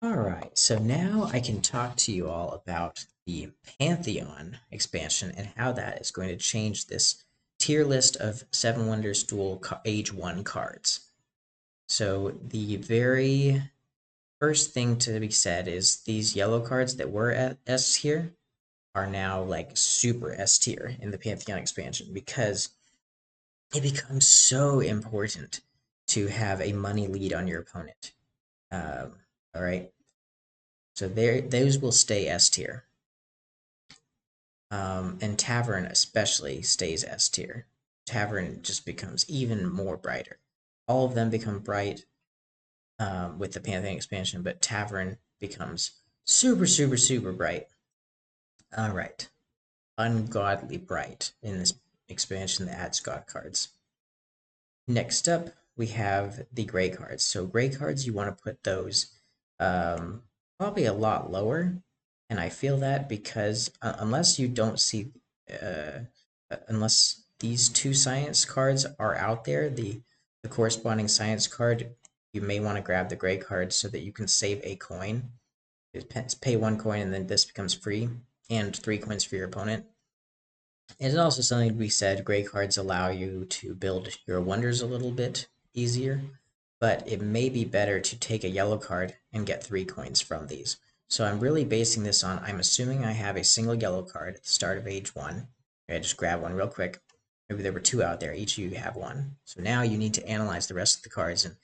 All right, so now I can talk to you all about the Pantheon expansion and how that is going to change this tier list of Seven Wonders Duel Age 1 cards. So the very first thing to be said is these yellow cards that were at S tier are now like super S tier in the Pantheon expansion because it becomes so important to have a money lead on your opponent. All right, so those will stay S tier. And Tavern especially stays S tier. Tavern just becomes even more brighter. All of them become bright with the Pantheon expansion, but Tavern becomes super, super, super bright. All right. Ungodly bright in this expansion that adds God cards. Next up, we have the gray cards. So gray cards, you want to put those probably a lot lower. And I feel that because unless you don't see, unless these two science cards are out there, the corresponding science card, you may want to grab the gray card so that you can save a coin. Pay one coin and then this becomes free, and 3 coins for your opponent. It's also something to be said, gray cards allow you to build your wonders a little bit easier, but it may be better to take a yellow card and get 3 coins from these. So I'm really basing this on, I'm assuming I have a single yellow card at the start of age 1. I just grab one real quick. Maybe there were 2 out there, each of you have one. So now you need to analyze the rest of the cards, and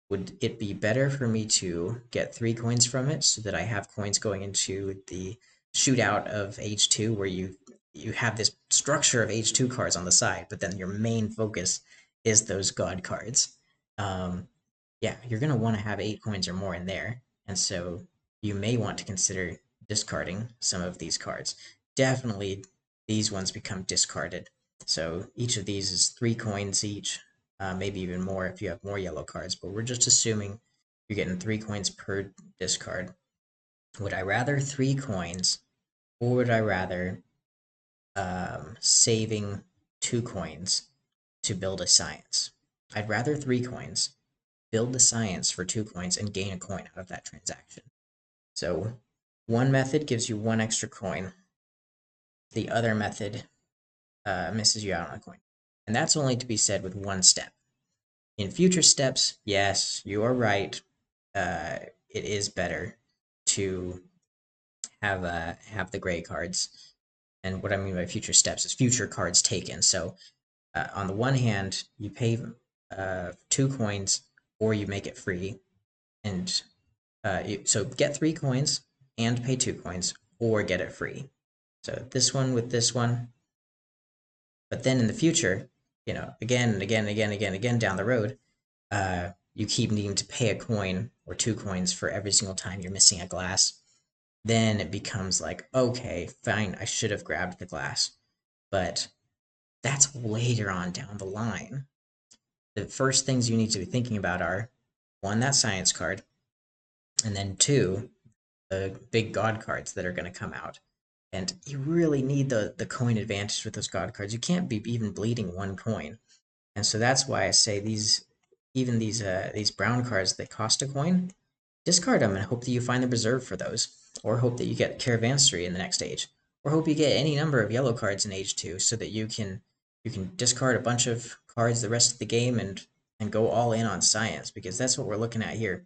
would it be better for me to get 3 coins from it so that I have coins going into the shootout of age 2 where you have this structure of H2 cards on the side, but then your main focus is those God cards. Yeah, you're going to want to have 8 coins or more in there. And so you may want to consider discarding some of these cards. Definitely, these ones become discarded. So each of these is 3 coins each, maybe even more if you have more yellow cards. But we're just assuming you're getting 3 coins per discard. Would I rather 3 coins, or would I rather saving 2 coins to build a science? I'd rather 3 coins, build the science for 2 coins, and gain a coin out of that transaction. So one method gives you 1 extra coin. The other method misses you out on a coin. And that's only to be said with one step. In future steps, yes, you are right. It is better to have the gray cards. And what I mean by future steps is future cards taken. So on the one hand, you pay 2 coins or you make it free. And so get 3 coins and pay 2 coins or get it free. So this one with this one. But then in the future, again and again and again and again and again down the road, you keep needing to pay a coin or 2 coins for every single time you're missing a glass. Then it becomes like, okay, fine, I should have grabbed the glass. But that's later on down the line. The first things you need to be thinking about are, 1, that science card, and then 2, the big god cards that are going to come out. And you really need the coin advantage with those god cards. You can't be even bleeding 1 coin. And so that's why I say these brown cards that cost a coin, discard them and hope that you find the reserve for those, or hope that you get Caravanserai in the next age, or hope you get any number of yellow cards in age 2 so that you can discard a bunch of cards the rest of the game and go all in on science, because that's what we're looking at here.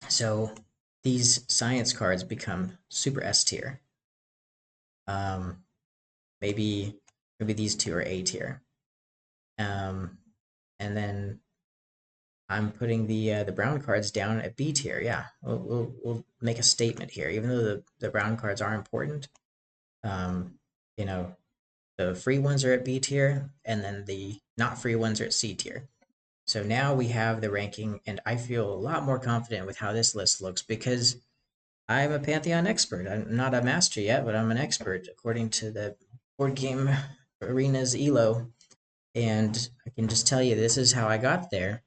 So these science cards become super S tier. Maybe these two are A tier. And then I'm putting the brown cards down at B tier. Yeah, we'll make a statement here, even though the brown cards are important. You know, the free ones are at B tier, and then the not free ones are at C tier. So now we have the ranking, and I feel a lot more confident with how this list looks because I'm a Pantheon expert. I'm not a master yet, but I'm an expert according to the Board Game Arena's ELO. And I can just tell you, this is how I got there.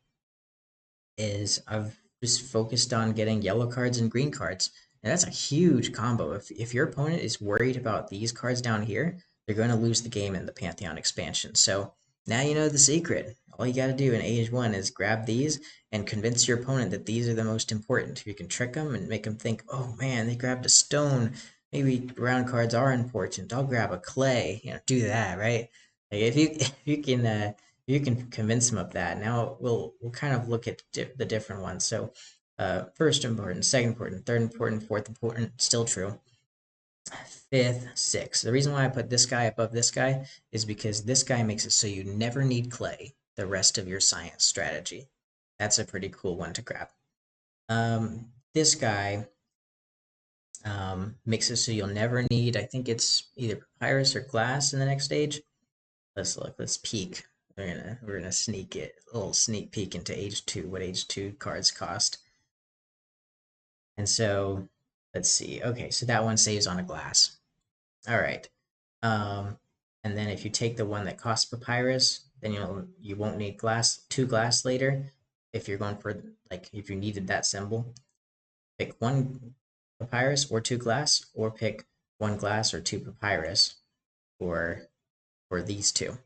Is I've just focused on getting yellow cards and green cards. And that's a huge combo. If your opponent is worried about these cards down here, they're going to lose the game in the Pantheon expansion. So Now you know the secret. All you got to do in Age 1 is grab these and convince your opponent that these are the most important. You can trick them and make them think, oh man, they grabbed a stone. Maybe ground cards are important. I'll grab a clay. Do that, right? Like if you can convince them of that. Now we'll kind of look at the different ones. So, first important, second important, third important, fourth important, still true. Fifth, sixth. The reason why I put this guy above this guy is because this guy makes it so you never need clay the rest of your science strategy. That's a pretty cool one to grab. This guy makes it so you'll never need, I think it's either papyrus or glass in the next stage. Let's look, let's peek. We're gonna sneak it, a little sneak peek into Age 2, what Age 2 cards cost. And so let's see. Okay, so that one saves on a glass. All right. And then if you take the one that costs papyrus, then you won't need two glass later. If you're going for like if you needed that symbol, pick one papyrus or two glass, or pick one glass or two papyrus for these two.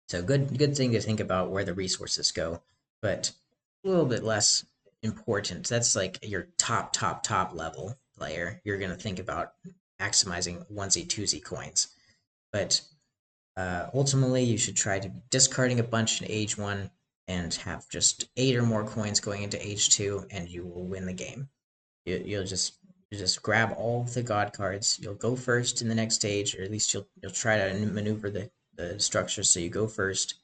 So good thing to think about where the resources go, but a little bit less important. That's like your top level player. You're gonna think about maximizing onesie twosie coins, but ultimately you should try to be discarding a bunch in Age 1 and have just 8 or more coins going into Age 2, and you will win the game. You'll just grab all of the god cards. You'll go first in the next stage, or at least you'll try to maneuver the structure so you go first.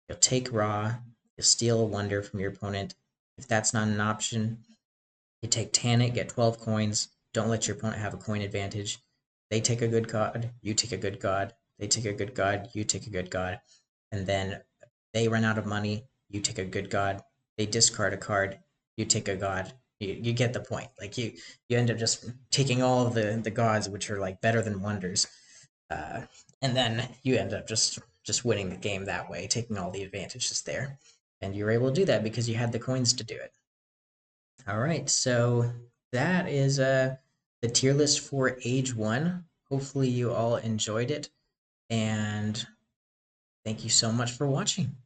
You'll take raw. You'll steal a wonder from your opponent. If that's not an option, you take Tanit, get 12 coins. Don't let your opponent have a coin advantage. They take a good god, you take a good god. They take a good god, you take a good god. And then they run out of money, you take a good god. They discard a card, you take a god. You get the point. Like you end up just taking all of the gods, which are like better than wonders, and then you end up just winning the game that way, taking all the advantages there. And you were able to do that because you had the coins to do it. All right, so that is the tier list for Age 1. Hopefully you all enjoyed it, and thank you so much for watching.